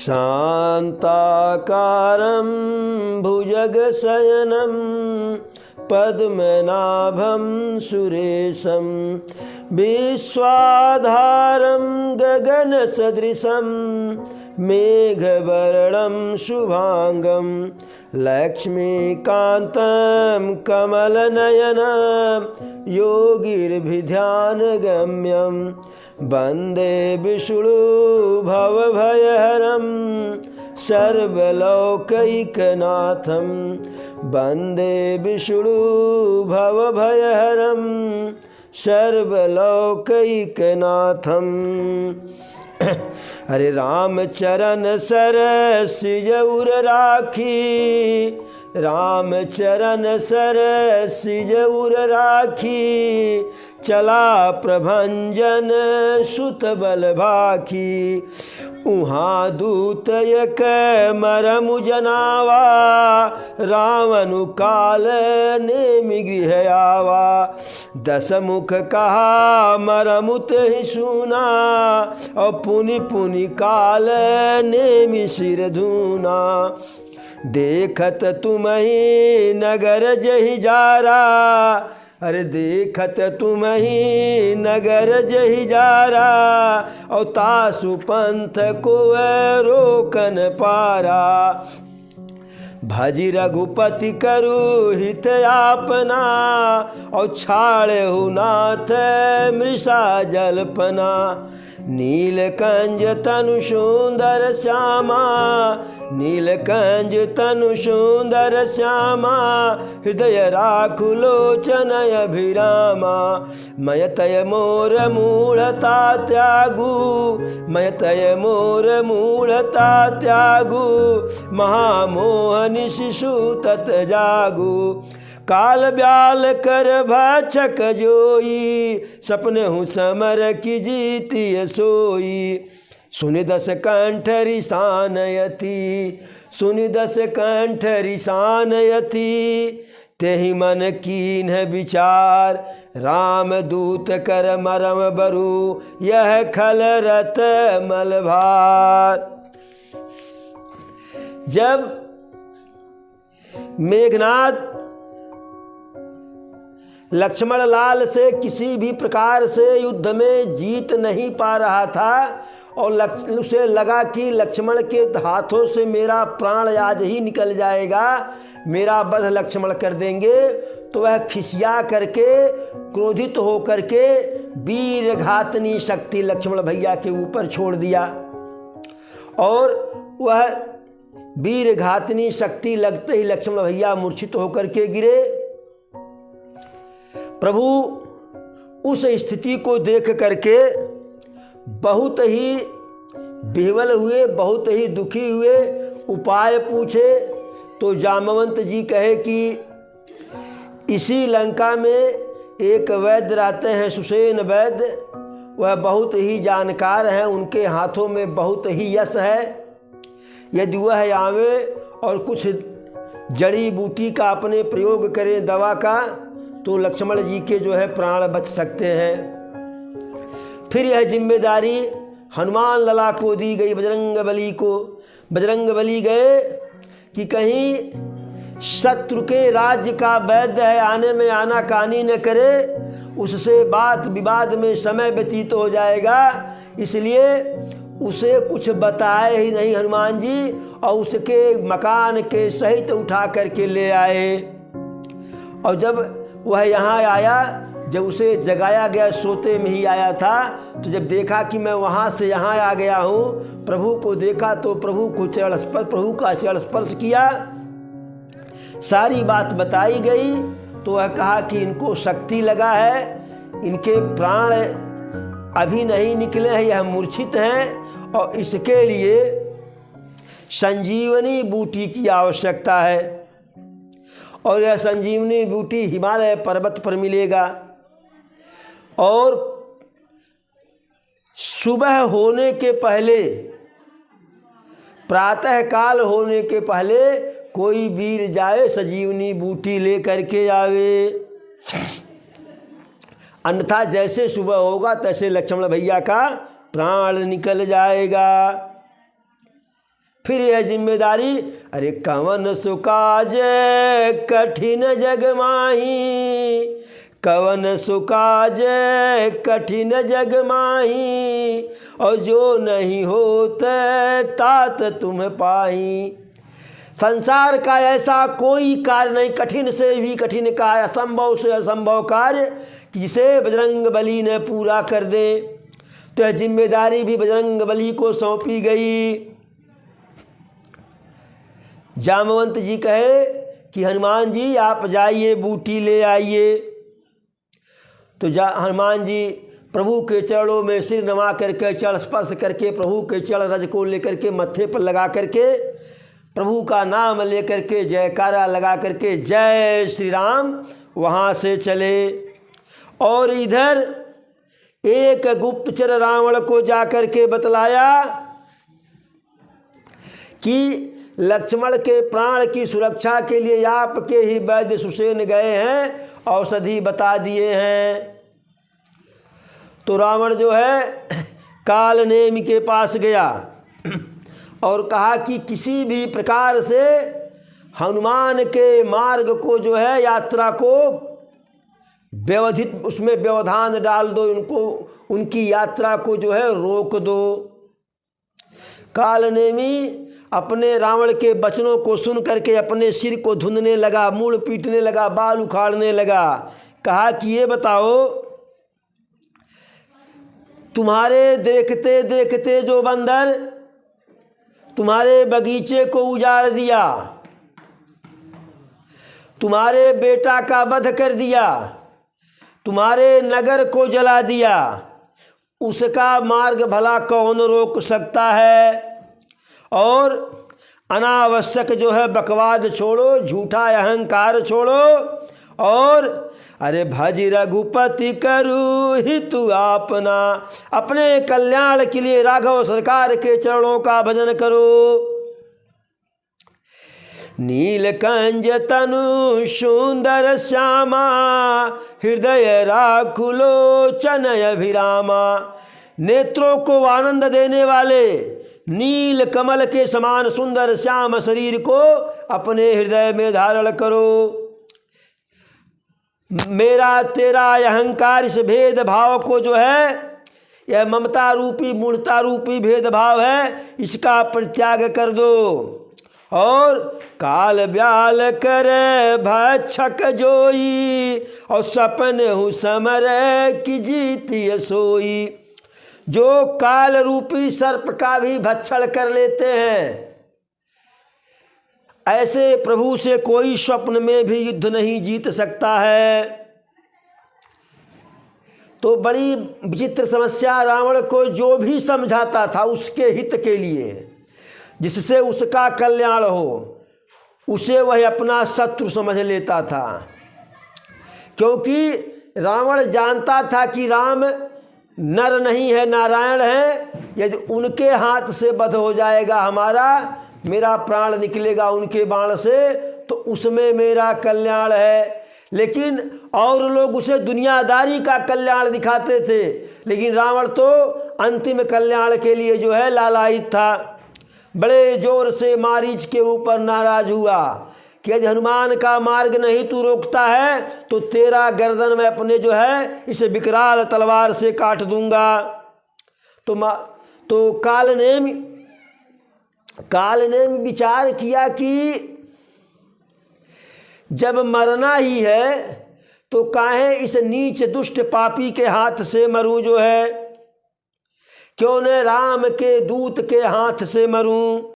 शांताकारं भुजगशयनं पद्मनाभं सुरेशं विश्वाधारं गगनसदृशं मेघवर्णं शुभांगं लक्ष्मीकान्तं कमलनयनं योगिर्भिध्यानगम्यं वन्दे विष्णु भवभयहरं सर्वलोकैकनाथं वन्दे विष्णु भवभयहरं सर्वलोकैकनाथम्। हरे राम चरण सरसिज उर राखी, राम चरण सरसिज उर राखी, चला प्रभंजन सुत बल भाखी। उहाँ दूत एक मरमु जनावा, रावणु काल नेमि गृह आवा। दस मुख कहा मरमुत ही सुना, और पुनि पुनि काल नेमि सिर धूना। देखत तुम्हि नगर जहि जारा, अरे देखत तुम्हि नगर जहि जारा, और तासु पंथ को रोकन पारा। भजि रघुपति करु हित आपना, और छाड़हु नाथ मृषा जल्पना। नीलकंज तनु सुंदर श्यामा, नीलकंज तनु सुंदर श्यामा, हृदय राखु लोचन अभिरामा। मयतय मोर मूढ़ता त्यागु, मयतय मोर मूढ़ता त्यागु, महामोहनि शिशु तत जागु। काल ब्याल कर भक्षक जोई, सपने हूँ समर की जीती सोई। सुनि दस कंठ रिसानयति, सुनि दस कंठ रिसानयति, तेहि मन कीन्ह विचार। राम दूत कर मरम बरु, यह खल रत मलभार। जब मेघनाद लक्ष्मण लाल से किसी भी प्रकार से युद्ध में जीत नहीं पा रहा था, और उसे लगा कि लक्ष्मण के हाथों से मेरा प्राण आज ही निकल जाएगा, मेरा वध लक्ष्मण कर देंगे, तो वह खिसिया करके क्रोधित होकर के वीर घातनी शक्ति लक्ष्मण भैया के ऊपर छोड़ दिया। और वह वीर घातनी शक्ति लगते ही लक्ष्मण भैया मूर्छित होकर के गिरे। प्रभु उस स्थिति को देख करके बहुत ही विह्वल हुए, बहुत ही दुखी हुए। उपाय पूछे तो जामवंत जी कहे कि इसी लंका में एक वैद्य रहते हैं, सुसेन वैद्य, वह बहुत ही जानकार हैं, उनके हाथों में बहुत ही यश है। यदि वह आवे और कुछ जड़ी बूटी का अपने प्रयोग करें दवा का, तो लक्ष्मण जी के जो है प्राण बच सकते हैं। फिर यह जिम्मेदारी हनुमान लला को दी गई, बजरंग बली को। बजरंग बली गए कि कहीं शत्रु के राज्य का वैद्य है, आने में आना कानी न करे, उससे बात विवाद में समय व्यतीत हो जाएगा, इसलिए उसे कुछ बताए ही नहीं हनुमान जी, और उसके मकान के सहित उठा करके ले आए। और जब वह यहाँ आया, जब उसे जगाया गया, सोते में ही आया था, तो जब देखा कि मैं वहाँ से यहाँ आ गया हूँ, प्रभु को देखा तो प्रभु को चरण स्पर्श, प्रभु का चरण स्पर्श किया, सारी बात बताई गई। तो वह कहा कि इनको शक्ति लगा है, इनके प्राण अभी नहीं निकले हैं, यह मूर्छित हैं, और इसके लिए संजीवनी बूटी की आवश्यकता है। और यह संजीवनी बूटी हिमालय पर्वत पर मिलेगा। और सुबह होने के पहले, प्रातः काल होने के पहले कोई वीर जाए, संजीवनी बूटी ले करके आवे, अन्यथा जैसे सुबह होगा तैसे लक्ष्मण भैया का प्राण निकल जाएगा। फिर यह जिम्मेदारी, अरे कवन सुकाज कठिन जग माही, कवन सुकाज कठिन जग माही, और जो नहीं होते तात तुम पाही। संसार का ऐसा कोई कार्य नहीं, कठिन से भी कठिन कार्य, असंभव से असंभव कार्य कि जिसे बजरंग बली ने पूरा कर दे। तो यह जिम्मेदारी भी बजरंग बली को सौंपी गई। जामवंत जी कहे कि हनुमान जी आप जाइए बूटी ले आइए। तो हनुमान जी प्रभु के चरणों में सिर नमा करके, चरण स्पर्श करके, प्रभु के चरण रज को लेकर के मत्थे पर लगा करके, प्रभु का नाम लेकर के जयकारा लगा करके जय श्री राम वहाँ से चले। और इधर एक गुप्तचर रावण को जाकर के बतलाया कि लक्ष्मण के प्राण की सुरक्षा के लिए आपके ही वैद्य सुसेन गए हैं, औषधि बता दिए हैं। तो रावण जो है काल नेमि के पास गया और कहा कि किसी भी प्रकार से हनुमान के मार्ग को जो है, यात्रा को व्यवधित, उसमें व्यवधान डाल दो, उनको उनकी यात्रा को जो है रोक दो। काल नेमि अपने रावण के वचनों को सुन करके अपने सिर को धुनने लगा, मूड़ पीटने लगा, बाल उखाड़ने लगा। कहा कि ये बताओ, तुम्हारे देखते देखते जो बंदर तुम्हारे बगीचे को उजाड़ दिया, तुम्हारे बेटा का वध कर दिया, तुम्हारे नगर को जला दिया, उसका मार्ग भला कौन रोक सकता है। और अनावश्यक जो है बकवाद छोड़ो, झूठा अहंकार छोड़ो, और अरे भज रघुपति करू हितु आपना, अपने कल्याण के लिए राघव सरकार के चरणों का भजन करो। नीलकंज तनु सुंदर श्यामा, हृदय राखु लोचन अभिरामा। नेत्रों को आनंद देने वाले नील कमल के समान सुंदर श्याम शरीर को अपने हृदय में धारण करो। मेरा तेरा अहंकार, इस भेदभाव को जो है, यह ममता रूपी मूढ़ता रूपी भेदभाव है, इसका परित्याग कर दो। और काल ब्याल कर भक्षक जोई, और सपन हूँ समर की जीती सोई। जो काल रूपी सर्प का भी भक्षण कर लेते हैं, ऐसे प्रभु से कोई स्वप्न में भी युद्ध नहीं जीत सकता है। तो बड़ी विचित्र समस्या, रावण को जो भी समझाता था उसके हित के लिए, जिससे उसका कल्याण हो, उसे वह अपना शत्रु समझ लेता था। क्योंकि रावण जानता था कि राम नर नहीं है, नारायण है। यदि उनके हाथ से वध हो जाएगा हमारा, मेरा प्राण निकलेगा उनके बाण से, तो उसमें मेरा कल्याण है। लेकिन और लोग उसे दुनियादारी का कल्याण दिखाते थे, लेकिन रावण तो अंतिम कल्याण के लिए जो है लालायित था। बड़े जोर से मारीच के ऊपर नाराज हुआ कि यदि हनुमान का मार्ग नहीं तू रोकता है तो तेरा गर्दन मैं अपने जो है इसे विकराल तलवार से काट दूंगा। तो काल ने विचार किया कि जब मरना ही है तो काहे इस नीच दुष्ट पापी के हाथ से मरूं, जो है क्यों न राम के दूत के हाथ से मरूं।